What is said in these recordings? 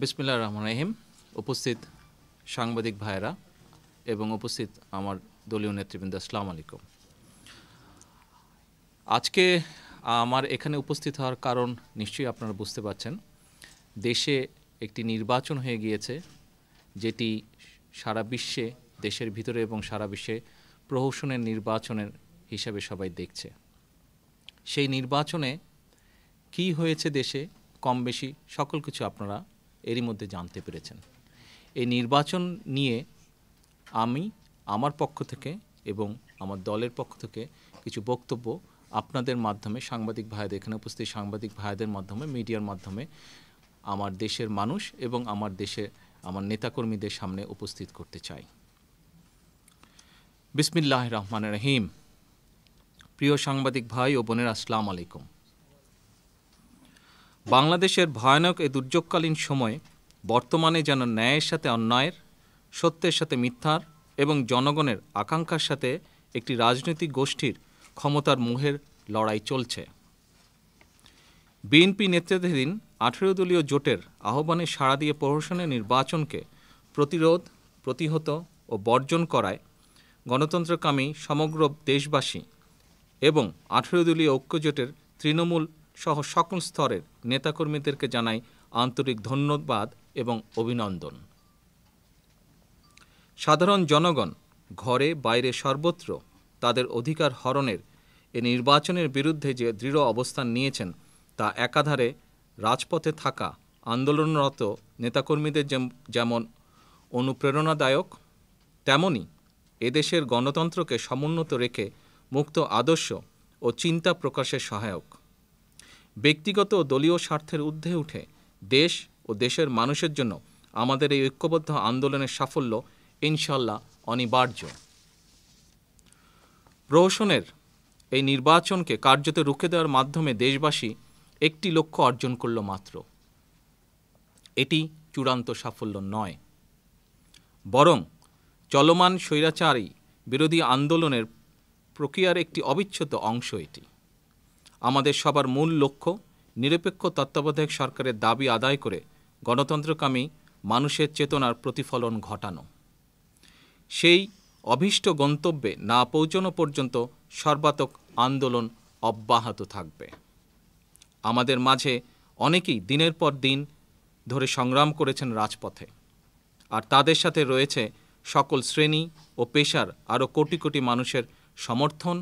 বিসমিল্লাহির রহমানির রহিম। উপস্থিত সাংবাদিক ভাইয়েরা এবং উপস্থিত আমার দলীয় নেতৃবৃন্দ, আসসালামু আলাইকুম। আজকে আমার এখানে উপস্থিত হওয়ার কারণ নিশ্চয়ই আপনারা বুঝতে পারছেন। দেশে একটি নির্বাচন হয়ে গিয়েছে, যেটি সারা বিশ্বে, দেশের ভিতরে এবং সারা বিশ্বে প্রহসনের নির্বাচনের হিসাবে সবাই দেখছে। সেই নির্বাচনে কি হয়েছে দেশে, কম বেশি সকল কিছু আপনারা এরই মধ্যে জানতে পেরেছেন। এই নির্বাচন নিয়ে আমি আমার পক্ষ থেকে এবং আমার দলের পক্ষ থেকে কিছু বক্তব্য আপনাদের মাধ্যমে, সাংবাদিক ভাইদের, এখানে উপস্থিত সাংবাদিক ভাইদের মাধ্যমে, মিডিয়ার মাধ্যমে আমার দেশের মানুষ এবং আমার নেতাকর্মীদের সামনে উপস্থিত করতে চাই। বিসমিল্লাহির রহমানির রহিম। প্রিয় সাংবাদিক ভাই ও বোনেরা, আসসালামু আলাইকুম। বাংলাদেশের ভয়ানক এই দুর্যোগকালীন সময়ে বর্তমানে যেন ন্যায়ের সাথে অন্যায়ের, সত্যের সাথে মিথ্যার এবং জনগণের আকাঙ্ক্ষার সাথে একটি রাজনৈতিক গোষ্ঠীর ক্ষমতার মোহের লড়াই চলছে। বিএনপি নেতৃত্বাধীন 18 দলীয় জোটের আহ্বানে সাড়া দিয়ে প্রহসনের নির্বাচনকে প্রতিহত ও বর্জন করায় গণতন্ত্রকামী সমগ্র দেশবাসী এবং 18 দলীয় ঐক্যজোটের তৃণমূল সহ সকল স্তরের নেতাকর্মীদেরকে জানাই আন্তরিক ধন্যবাদ এবং অভিনন্দন। সাধারণ জনগণ ঘরে বাইরে সর্বত্র তাদের অধিকার হরণের এ নির্বাচনের বিরুদ্ধে যে দৃঢ় অবস্থান নিয়েছেন, তা একাধারে রাজপথে থাকা আন্দোলনরত নেতাকর্মীদের যেমন অনুপ্রেরণাদায়ক, তেমনি এদেশের গণতন্ত্রকে সমুন্নত রেখে মুক্ত আদর্শ ও চিন্তা প্রকাশের সহায়ক। ব্যক্তিগত ও দলীয় স্বার্থের ঊর্ধ্বে উঠে দেশ ও দেশের মানুষের জন্য আমাদের এই ঐক্যবদ্ধ আন্দোলনের সাফল্য ইনশাল্লাহ অনিবার্য। প্রহসনের এই নির্বাচনকে কার্যত রুখে দেওয়ার মাধ্যমে দেশবাসী একটি লক্ষ্য অর্জন করল মাত্র। এটি চূড়ান্ত সাফল্য নয়, বরং চলমান স্বৈরাচারী বিরোধী আন্দোলনের প্রক্রিয়ার একটি অবিচ্ছেদ্য অংশ এটি। আমাদের সবার মূল লক্ষ্য নিরপেক্ষ তত্ত্বাবধায়ক সরকারের দাবি আদায় করে গণতন্ত্রকামী মানুষের চেতনার প্রতিফলন ঘটানো। সেই অভীষ্ট গন্তব্যে না পৌঁছানো পর্যন্ত সর্বাত্মক আন্দোলন অব্যাহত থাকবে। আমাদের মাঝে অনেকেই দিনের পর দিন ধরে সংগ্রাম করেছেন রাজপথে, আর তাদের সাথে রয়েছে সকল শ্রেণী ও পেশার আরও কোটি কোটি মানুষের সমর্থন,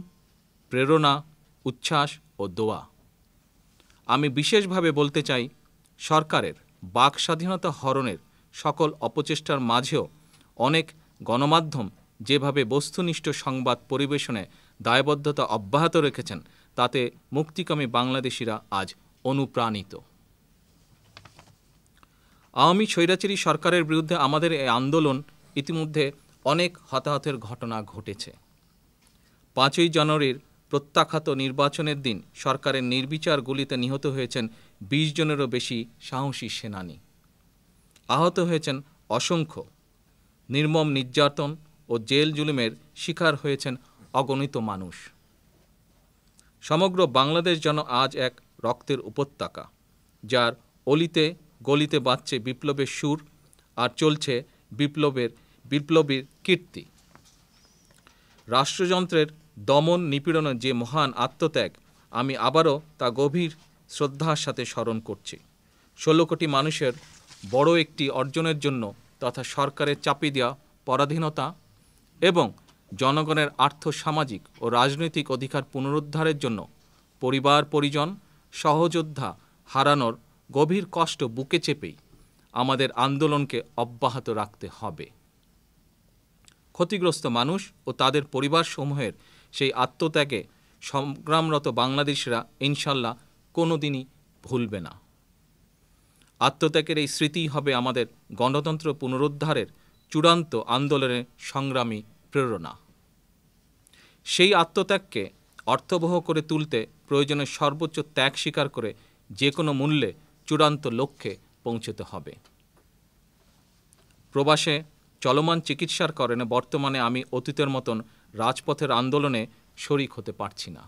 প্রেরণা, উচ্ছ্বাস ও দোয়া। আমি বিশেষভাবে বলতে চাই, সরকারের বাক স্বাধীনতা হরণের সকল অপচেষ্টার মাঝেও অনেক গণমাধ্যম যেভাবে বস্তুনিষ্ঠ সংবাদ পরিবেশনে দায়বদ্ধতা অব্যাহত রেখেছেন, তাতে মুক্তিকামী বাংলাদেশিরা আজ অনুপ্রাণিত। আওয়ামী স্বৈরাচারী সরকারের বিরুদ্ধে আমাদের এই আন্দোলন ইতিমধ্যে অনেক হতাহতের ঘটনা ঘটেছে। 5ই জানুয়ারির প্রত্যাখ্যাত নির্বাচনের দিন সরকারের নির্বিচার গুলিতে নিহত হয়েছেন 20 জনেরও বেশি সাহসী সেনানী। আহত হয়েছেন অসংখ্য। নির্মম নির্যাতন ও জেল জুলুমের শিকার হয়েছেন অগণিত মানুষ। সমগ্র বাংলাদেশ যেন আজ এক রক্তের উপত্যকা, যার অলিতে গলিতে বাজছে বিপ্লবের সুর আর চলছে বিপ্লবীর কীর্তি। রাষ্ট্রযন্ত্রের দমন নিপীড়নের যে মহান আত্মত্যাগ, আমি আবারও তা গভীর শ্রদ্ধার সাথে স্মরণ করছি। 16 কোটি মানুষের বড় একটি অর্জনের জন্য তথা সরকারের চাপিয়ে দেওয়া পরাধীনতা এবং জনগণের আর্থসামাজিক ও রাজনৈতিক অধিকার পুনরুদ্ধারের জন্য পরিবার পরিজন সহযোদ্ধা হারানোর গভীর কষ্ট বুকে চেপেই আমাদের আন্দোলনকে অব্যাহত রাখতে হবে। ক্ষতিগ্রস্ত মানুষ ও তাদের পরিবারসমূহের সেই আত্মত্যাগে সংগ্রামরত বাংলাদেশিরা ইনশাল্লাহ কোনো দিনই ভুলবে না। আত্মত্যাগের এই স্মৃতিই হবে আমাদের গণতন্ত্র পুনরুদ্ধারের চূড়ান্ত আন্দোলনের সংগ্রামী প্রেরণা। সেই আত্মত্যাগকে অর্থবহ করে তুলতে প্রয়োজনে সর্বোচ্চ ত্যাগ স্বীকার করে যে কোনো মূল্যে চূড়ান্ত লক্ষ্যে পৌঁছতে হবে। প্রবাসে চলমান চিকিৎসার কারণে বর্তমানে আমি অতীতের মতন রাজপথের আন্দোলনে শরিক হতে পারছি না,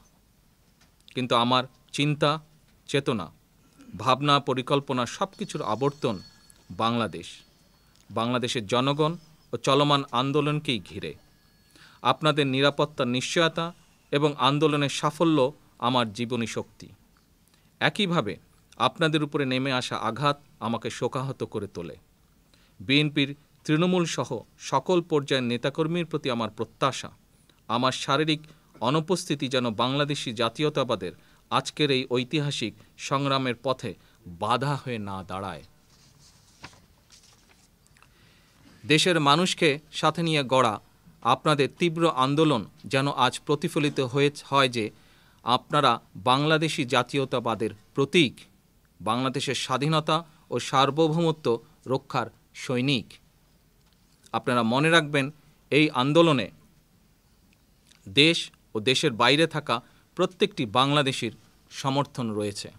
কিন্তু আমার চিন্তা, চেতনা, ভাবনা, পরিকল্পনা সব কিছুর আবর্তন বাংলাদেশ, বাংলাদেশের জনগণ ও চলমান আন্দোলনকেই ঘিরে। আপনাদের নিরাপত্তার নিশ্চয়তা এবং আন্দোলনের সাফল্য আমার জীবনী শক্তি। একইভাবে আপনাদের উপরে নেমে আসা আঘাত আমাকে শোকাহত করে তোলে। বিএনপির তৃণমূল সহ সকল পর্যায়ের নেতাকর্মীর প্রতি আমার প্রত্যাশা, আমার শারীরিক অনুপস্থিতি যেন বাংলাদেশি জাতীয়তাবাদের আজকের এই ঐতিহাসিক সংগ্রামের পথে বাধা হয়ে না দাঁড়ায়। দেশের মানুষকে সাথে নিয়ে গড়া আপনাদের তীব্র আন্দোলন যেন আজ প্রতিফলিত হয় যে আপনারা বাংলাদেশি জাতীয়তাবাদের প্রতীক, বাংলাদেশের স্বাধীনতা ও সার্বভৌমত্ব রক্ষার সৈনিক। আপনারা মনে রাখবেন, এই আন্দোলনে দেশ ও দেশের বাইরে থাকা প্রত্যেকটি বাংলাদেশির সমর্থন রয়েছে।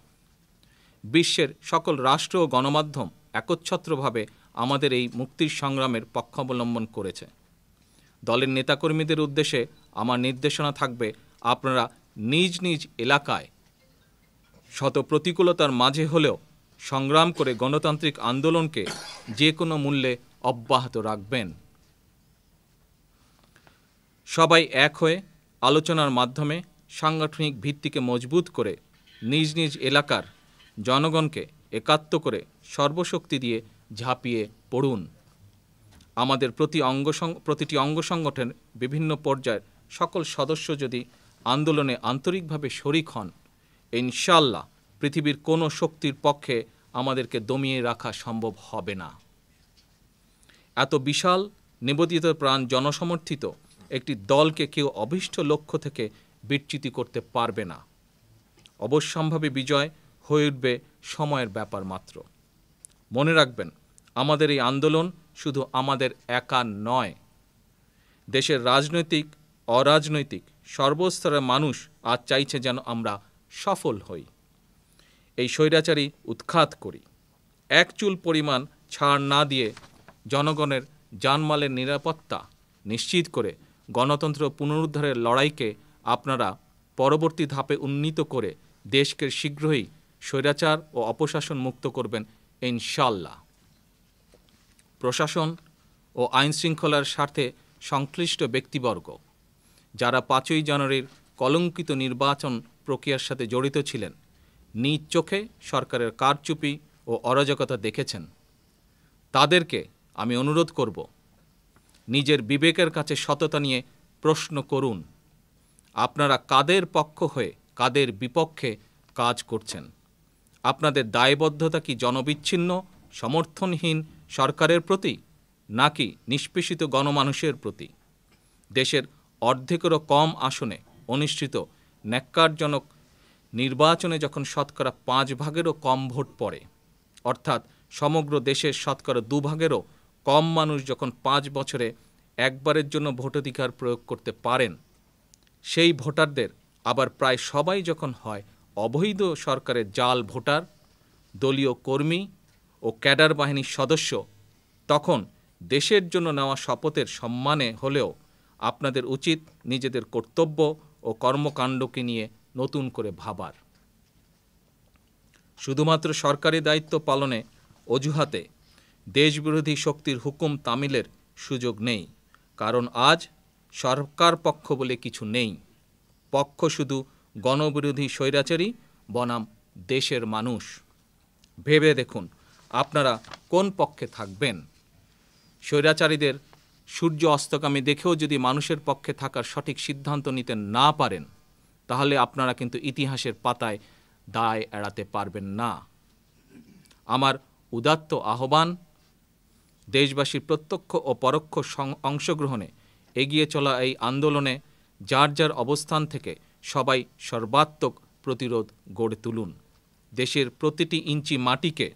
বিশ্বের সকল রাষ্ট্র ও গণমাধ্যম একচ্ছত্রভাবে আমাদের এই মুক্তির সংগ্রামের পক্ষাবলম্বন করেছে। দলের নেতাকর্মীদের উদ্দেশ্যে আমার নির্দেশনা থাকবে, আপনারা নিজ নিজ এলাকায় শত প্রতিকূলতার মাঝে হলেও সংগ্রাম করে গণতান্ত্রিক আন্দোলনকে যে কোনো মূল্যে অব্যাহত রাখবেন। সবাই এক হয়ে আলোচনার মাধ্যমে সাংগঠনিক ভিত্তিকে মজবুত করে নিজ নিজ এলাকার জনগণকে একাত্ম করে সর্বশক্তি দিয়ে ঝাঁপিয়ে পড়ুন। আমাদের প্রতিটি অঙ্গ সংগঠনের বিভিন্ন পর্যায়ের সকল সদস্য যদি আন্দোলনে আন্তরিকভাবে শরিক হন, ইনশাআল্লাহ পৃথিবীর কোনো শক্তির পক্ষে আমাদেরকে দমিয়ে রাখা সম্ভব হবে না। এত বিশাল নিবেদিত প্রাণ জনসমর্থিত একটি দলকে কেউ অভীষ্ট লক্ষ্য থেকে বিচ্যুতি করতে পারবে না। অবশ্যম্ভাবী বিজয় হয়ে উঠবে সময়ের ব্যাপার মাত্র। মনে রাখবেন, আমাদের এই আন্দোলন শুধু আমাদের একা নয়। দেশের রাজনৈতিক, অরাজনৈতিক সর্বস্তরের মানুষ আজ চাইছে যেন আমরা সফল হই, এই স্বৈরাচারী উৎখাত করি। এক চুল পরিমাণ ছাড় না দিয়ে জনগণের জানমালের নিরাপত্তা নিশ্চিত করে গণতন্ত্র পুনরুদ্ধারের লড়াইকে আপনারা পরবর্তী ধাপে উন্নীত করে দেশকে শীঘ্রই স্বৈরাচার ও অপশাসন মুক্ত করবেন ইনশাআল্লাহ। প্রশাসন ও আইনশৃঙ্খলার স্বার্থে সংশ্লিষ্ট ব্যক্তিবর্গ যারা 5ই জানুয়ারির কলঙ্কিত নির্বাচন প্রক্রিয়ার সাথে জড়িত ছিলেন, নিজ চোখে সরকারের কারচুপি ও অরাজকতা দেখেছেন, তাদেরকে আমি অনুরোধ করব, নিজের বিবেকের কাছে সততা নিয়ে প্রশ্ন করুন। আপনারা কাদের পক্ষ হয়ে কাদের বিপক্ষে কাজ করছেন? আপনাদের দায়বদ্ধতা কি জনবিচ্ছিন্ন সমর্থনহীন সরকারের প্রতি, নাকি নিষ্পেষিত গণমানুষের প্রতি? দেশের অর্ধেকেরও কম আসনে অনুষ্ঠিত ন্যাক্কারজনক নির্বাচনে যখন শতকরা 5 ভাগেরও কম ভোট পড়ে, অর্থাৎ সমগ্র দেশের শতকরা 2 ভাগেরও কম মানুষ যখন 5 বছরে একবারের জন্য ভোটাধিকার প্রয়োগ করতে পারেন, সেই ভোটারদের আবার প্রায় সবাই যখন হয় অবৈধ সরকারের জাল ভোটার, দলীয় কর্মী ও ক্যাডার বাহিনীর সদস্য, তখন দেশের জন্য নেওয়া শপথের সম্মানে হলেও আপনাদের উচিত নিজেদের কর্তব্য ও কর্মকাণ্ডকে নিয়ে নতুন করে ভাবার। শুধুমাত্র সরকারি দায়িত্ব পালনে অজুহাতে দেশবিরোধী শক্তির হুকুম তামিলের সুযোগ নেই, কারণ আজ সরকার পক্ষ বলে কিছু নেই। পক্ষ শুধু গণবিরোধী স্বৈরাচারী বনাম দেশের মানুষ। ভেবে দেখুন আপনারা কোন পক্ষে থাকবেন। স্বৈরাচারীদের সূর্য অস্তগামী দেখেও যদি মানুষের পক্ষে থাকার সঠিক সিদ্ধান্ত নিতে না পারেন, তাহলে আপনারা কিন্তু ইতিহাসের পাতায় দায় এড়াতে পারবেন না। আমার উদাত্ত আহ্বান, দেশবাসীর প্রত্যক্ষ ও পরোক্ষ অংশগ্রহণে এগিয়ে চলা এই আন্দোলনে যার যার অবস্থান থেকে সবাই সর্বাত্মক প্রতিরোধ গড়ে তুলুন। দেশের প্রতিটি ইঞ্চি মাটিকে,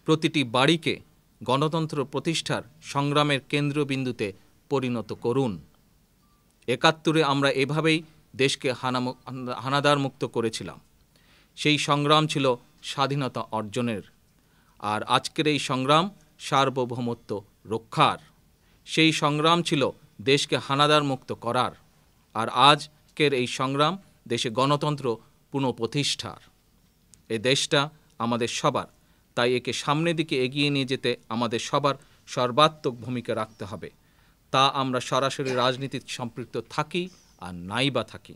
প্রতিটি বাড়িকে গণতন্ত্র প্রতিষ্ঠার সংগ্রামের কেন্দ্রবিন্দুতে পরিণত করুন। ৭১ আমরা এভাবেই দেশকে হানাদার মুক্ত করেছিলাম। সেই সংগ্রাম ছিল স্বাধীনতা অর্জনের, আর আজকের এই সংগ্রাম সার্বভৌমত্ব রক্ষার। সেই সংগ্রাম ছিল দেশকে হানাদার মুক্ত করার, আর আজকের এই সংগ্রাম দেশে গণতন্ত্র পুনঃপ্রতিষ্ঠার। এই দেশটা আমাদের সবার, তাই একে সামনের দিকে এগিয়ে নিয়ে যেতে আমাদের সবার সর্বাত্মক ভূমিকা রাখতে হবে, তা আমরা সরাসরি রাজনীতিতে সম্পৃক্ত থাকি আর নাই বা থাকি।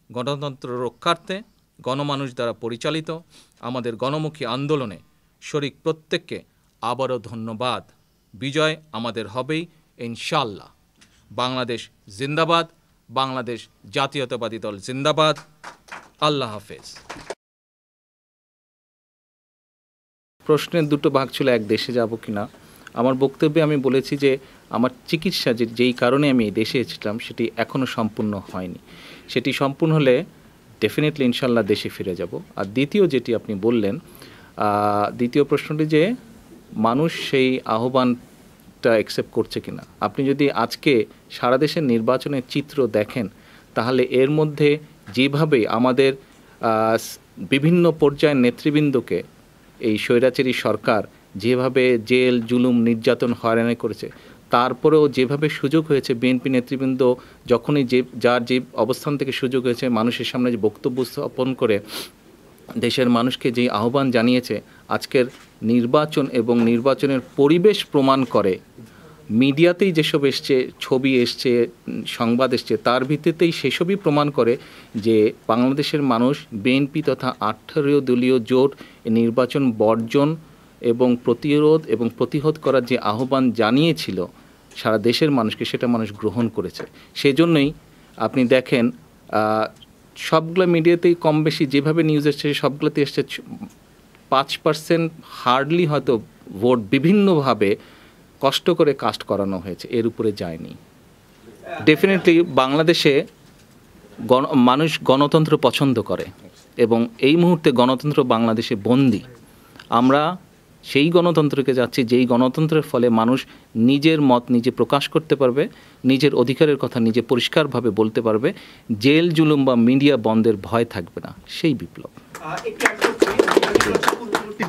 গণতন্ত্র রক্ষার্থে গণমানুষ দ্বারা পরিচালিত আমাদের গণমুখী আন্দোলনে শরিক প্রত্যেককে আবারও ধন্যবাদ। বিজয় আমাদের হবেই ইনশাআল্লাহ। বাংলাদেশ জিন্দাবাদ, বাংলাদেশ জাতীয়তাবাদী দল জিন্দাবাদ। আল্লাহ হাফেজ। প্রশ্নের দুটো ভাগ ছিল, এক দেশে যাব কি না। আমার বক্তব্যে আমি বলেছি যে আমার চিকিৎসা যেই কারণে আমি এই দেশে এসেছিলাম সেটি এখনও সম্পূর্ণ হয়নি। সেটি সম্পূর্ণ হলে ডেফিনেটলি ইনশাল্লাহ দেশে ফিরে যাব। আর দ্বিতীয় যেটি আপনি বললেন, দ্বিতীয় প্রশ্নটি যে মানুষ সেই আহ্বানটা অ্যাকসেপ্ট করছে কিনা। আপনি যদি আজকে সারা দেশের নির্বাচনের চিত্র দেখেন তাহলে এর মধ্যে যেভাবে আমাদের বিভিন্ন পর্যায়ের নেতৃবৃন্দকে এই স্বৈরাচারী সরকার যেভাবে জেল জুলুম নির্যাতন হয়রানি করেছে, তারপরেও যেভাবে সুযোগ হয়েছে বিএনপি নেতৃবৃন্দ যখনই যার যে অবস্থান থেকে সুযোগ হয়েছে মানুষের সামনে যে বক্তব্য স্থাপন করে দেশের মানুষকে যে আহ্বান জানিয়েছে, আজকের নির্বাচন এবং নির্বাচনের পরিবেশ প্রমাণ করে। মিডিয়াতেই যেসব এসছে, ছবি এসছে, সংবাদ এসছে, তার ভিত্তিতেই সেসবই প্রমাণ করে যে বাংলাদেশের মানুষ বিএনপি তথা 18 দলীয় জোট নির্বাচন বর্জন এবং প্রতিরোধ এবং প্রতিহত করার যে আহ্বান জানিয়েছিল সারা দেশের মানুষকে, সেটা মানুষ গ্রহণ করেছে। সেজন্যই আপনি দেখেন সবগুলো মিডিয়াতেই কম বেশি যেভাবে নিউজ এসছে সবগুলোতে এসছে 5% হার্ডলি হয়তো ভোট বিভিন্নভাবে কষ্ট করে কাস্ট করানো হয়েছে, এর উপরে যায়নি। ডেফিনেটলি বাংলাদেশে মানুষ গণতন্ত্র পছন্দ করে এবং এই মুহূর্তে গণতন্ত্র বাংলাদেশে বন্দী। আমরা সেই গণতন্ত্রকে যাচ্ছি যেই গণতন্ত্রের ফলে মানুষ নিজের মত নিজে প্রকাশ করতে পারবে, নিজের অধিকারের কথা নিজে পরিষ্কারভাবে বলতে পারবে, জেল জুলুম বা মিডিয়া বন্ধের ভয় থাকবে না, সেই বিপ্লব।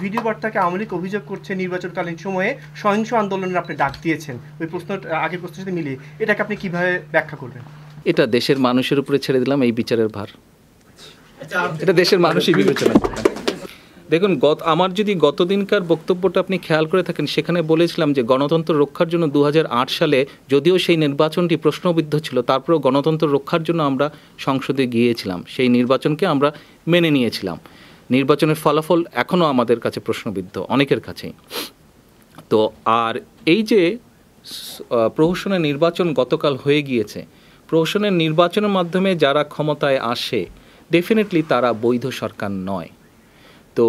ভিডিও বার্তাকে আওয়ামী লীগ অভিযোগ করছে নির্বাচনকালীন সময়ে সহিংস আন্দোলনের আপনি ডাক দিয়েছেন। ওই প্রশ্নটা আগের প্রশ্নের সাথে মিলিয়ে এটাকে আপনি কিভাবে ব্যাখ্যা করবেন? এটা দেশের মানুষের উপরে ছেড়ে দিলাম এই বিচারের ভার। এটা দেশের মানুষই বিবেচনা করবেন। দেখুন, আমার যদি গতদিনকার বক্তব্যটা আপনি খেয়াল করে থাকেন, সেখানে বলেছিলাম যে গণতন্ত্র রক্ষার জন্য 2008 সালে যদিও সেই নির্বাচনটি প্রশ্নবিদ্ধ ছিল, তারপরেও গণতন্ত্র রক্ষার জন্য আমরা সংসদে গিয়েছিলাম, সেই নির্বাচনকে আমরা মেনে নিয়েছিলাম। নির্বাচনের ফলাফল এখনও আমাদের কাছে প্রশ্নবিদ্ধ, অনেকের কাছেই। তো আর এই যে প্রহসনের নির্বাচন গতকাল হয়ে গিয়েছে, প্রহসনের নির্বাচনের মাধ্যমে যারা ক্ষমতায় আসে ডেফিনেটলি তারা বৈধ সরকার নয়। তো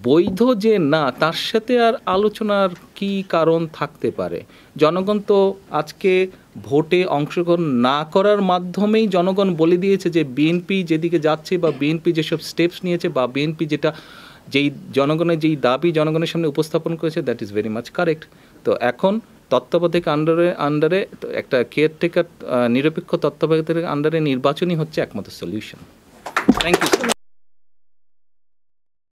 বৈধ যে না, তার সাথে আর আলোচনার কি কারণ থাকতে পারে? জনগণ তো আজকে ভোটে অংশগ্রহণ না করার মাধ্যমেই জনগণ বলে দিয়েছে যে বিএনপি যেদিকে যাচ্ছে বা বিএনপি যেসব স্টেপস নিয়েছে বা বিএনপি যেই জনগণের যেই দাবি জনগণের সামনে উপস্থাপন করেছে, that is very much correct. তো এখন তত্ত্বাবধায়ক আন্ডারে একটা কেয়ারটেকার নিরপেক্ষ তত্ত্বাবধায়কের আন্ডারে নির্বাচনই হচ্ছে একমাত্র সলিউশন। Thank you.